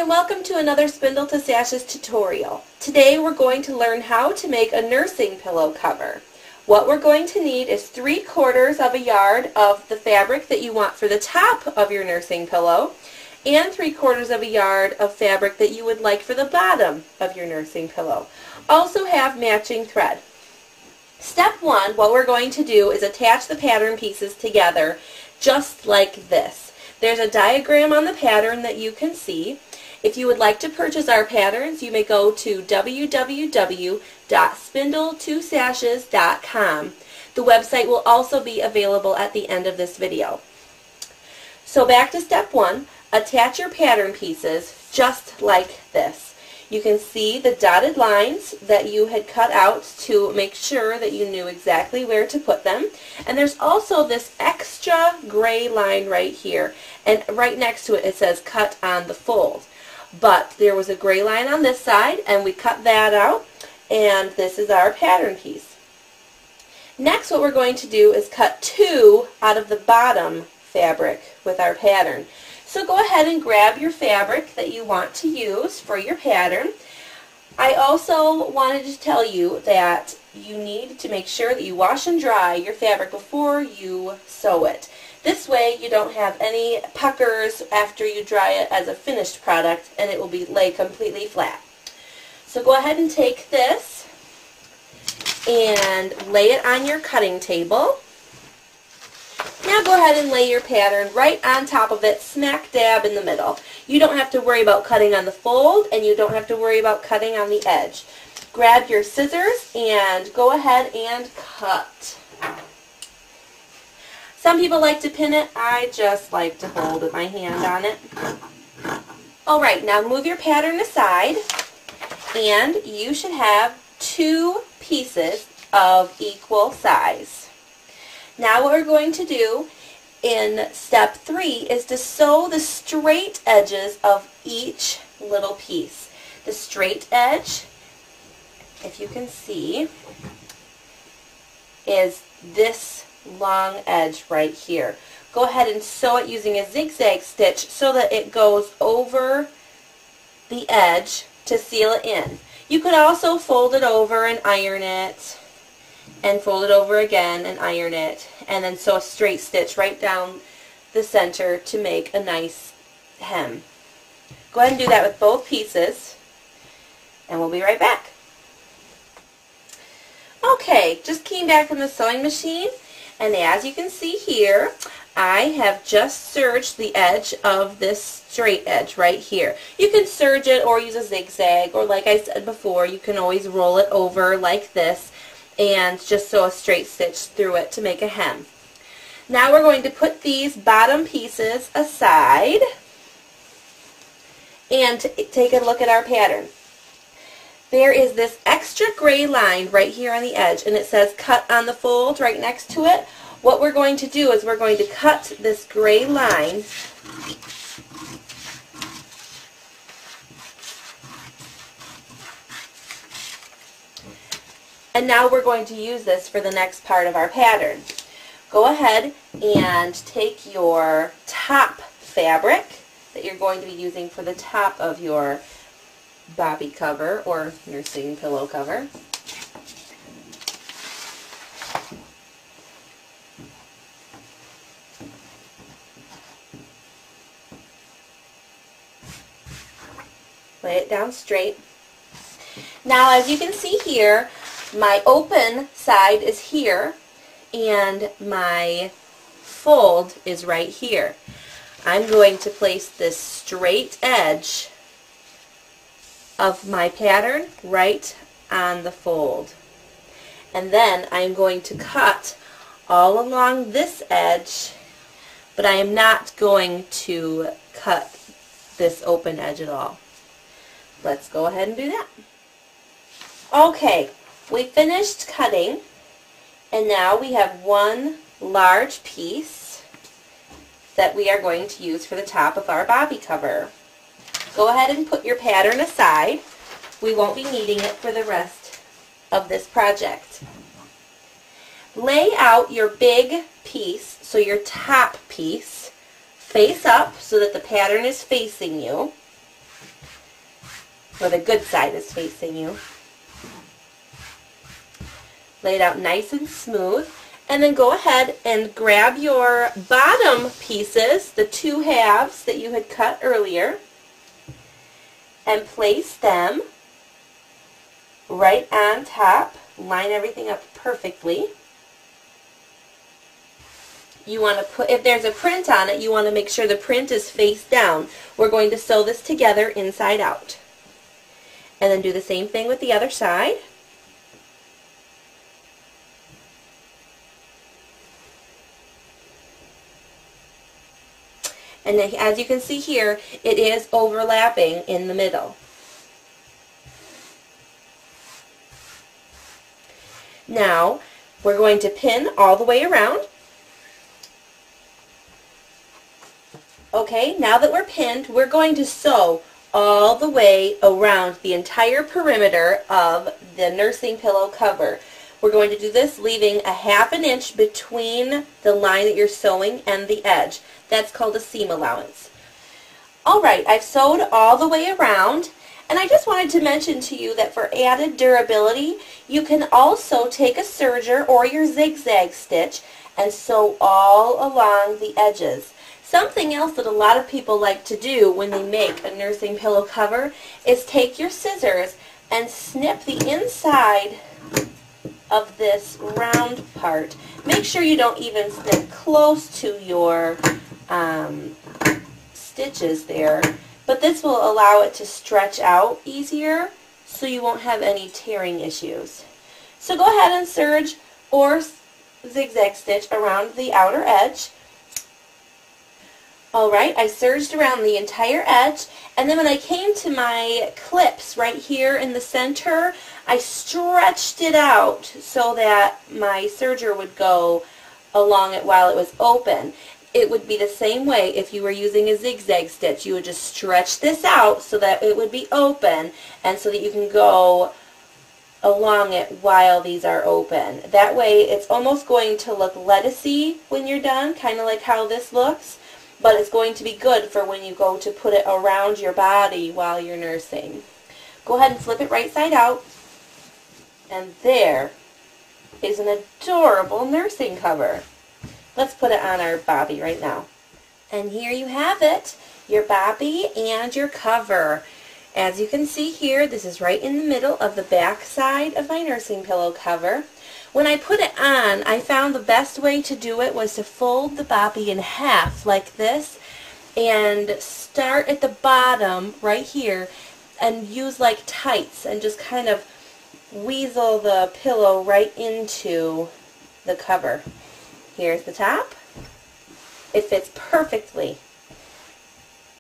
and welcome to another Spindle to Sashes tutorial. Today we're going to learn how to make a nursing pillow cover. What we're going to need is 3/4 of a yard of the fabric that you want for the top of your nursing pillow and 3/4 of a yard of fabric that you would like for the bottom of your nursing pillow. Also have matching thread. Step 1, what we're going to do is attach the pattern pieces together just like this. There's a diagram on the pattern that you can see. If you would like to purchase our patterns, you may go to www.spindle2sashes.com. The website will also be available at the end of this video. So back to step 1, attach your pattern pieces just like this. You can see the dotted lines that you had cut out to make sure that you knew exactly where to put them. And there's also this extra gray line right here. And right next to it, it says cut on the fold. But there was a gray line on this side, and we cut that out. And this is our pattern piece. Next, what we're going to do is cut 2 out of the bottom fabric with our pattern. So go ahead and grab your fabric that you want to use for your pattern. I also wanted to tell you that you need to make sure that you wash and dry your fabric before you sew it. This way you don't have any puckers after you dry it as a finished product, and it will lay completely flat. So go ahead and take this and lay it on your cutting table. Now go ahead and lay your pattern right on top of it, smack dab in the middle. You don't have to worry about cutting on the fold, and you don't have to worry about cutting on the edge. Grab your scissors and go ahead and cut. Some people like to pin it. I just like to hold my hand on it. Alright, now move your pattern aside, and you should have 2 pieces of equal size. Now what we're going to do in step 3 is to sew the straight edges of each little piece. The straight edge, if you can see, is this long edge right here. Go ahead and sew it using a zigzag stitch so that it goes over the edge to seal it in. You could also fold it over and iron it, and fold it over again and iron it, and then sew a straight stitch right down the center to make a nice hem. Go ahead and do that with both pieces, and we'll be right back. Okay, just came back from the sewing machine, and as you can see here, I have just serged the edge of this straight edge right here. You can serge it or use a zigzag, or like I said before, you can always roll it over like this and just sew a straight stitch through it to make a hem. Now we're going to put these bottom pieces aside and take a look at our pattern. There is this extra gray line right here on the edge, and it says cut on the fold right next to it. What we're going to do is we're going to cut this gray line and now we're going to use this for the next part of our pattern. Go ahead and take your top fabric that you're going to be using for the top of your boppie cover or nursing pillow cover. Lay it down straight. Now as you can see here, my open side is here, and my fold is right here. I'm going to place this straight edge of my pattern right on the fold. And then I'm going to cut all along this edge, but I am not going to cut this open edge at all. Let's go ahead and do that. Okay. We finished cutting, and now we have one large piece that we are going to use for the top of our boppie cover. Go ahead and put your pattern aside. We won't be needing it for the rest of this project. Lay out your big piece, so your top piece, face up so that the pattern is facing you. where the good side is facing you. Lay it out nice and smooth. And then go ahead and grab your bottom pieces, the 2 halves that you had cut earlier, and place them right on top. Line everything up perfectly. You want to put, if there's a print on it, you want to make sure the print is face down. We're going to sew this together inside out. And then do the same thing with the other side. And then, as you can see here, it is overlapping in the middle. Now, we're going to pin all the way around. Okay, now that we're pinned, we're going to sew all the way around the entire perimeter of the nursing pillow cover. We're going to do this leaving a 1/2 inch between the line that you're sewing and the edge. That's called a seam allowance. Alright, I've sewed all the way around, and I just wanted to mention to you that for added durability, you can also take a serger or your zigzag stitch and sew all along the edges. Something else that a lot of people like to do when they make a nursing pillow cover is take your scissors and snip the inside of this round part. Make sure you don't even snip close to your stitches there, but this will allow it to stretch out easier so you won't have any tearing issues. So go ahead and serge or zigzag stitch around the outer edge. Alright, I serged around the entire edge, and then when I came to my clips right here in the center, I stretched it out so that my serger would go along it while it was open. It would be the same way if you were using a zigzag stitch. You would just stretch this out so that it would be open and so that you can go along it while these are open. That way it's almost going to look lettucey when you're done, kind of like how this looks. But it's going to be good for when you go to put it around your body while you're nursing. Go ahead and flip it right side out. And there is an adorable nursing cover. Let's put it on our boppie right now. And here you have it, your boppie and your cover. As you can see here, this is right in the middle of the back side of my nursing pillow cover. When I put it on, I found the best way to do it was to fold the boppie in half like this and start at the bottom right here and use like tights and just kind of weasel the pillow right into the cover. Here's the top. It fits perfectly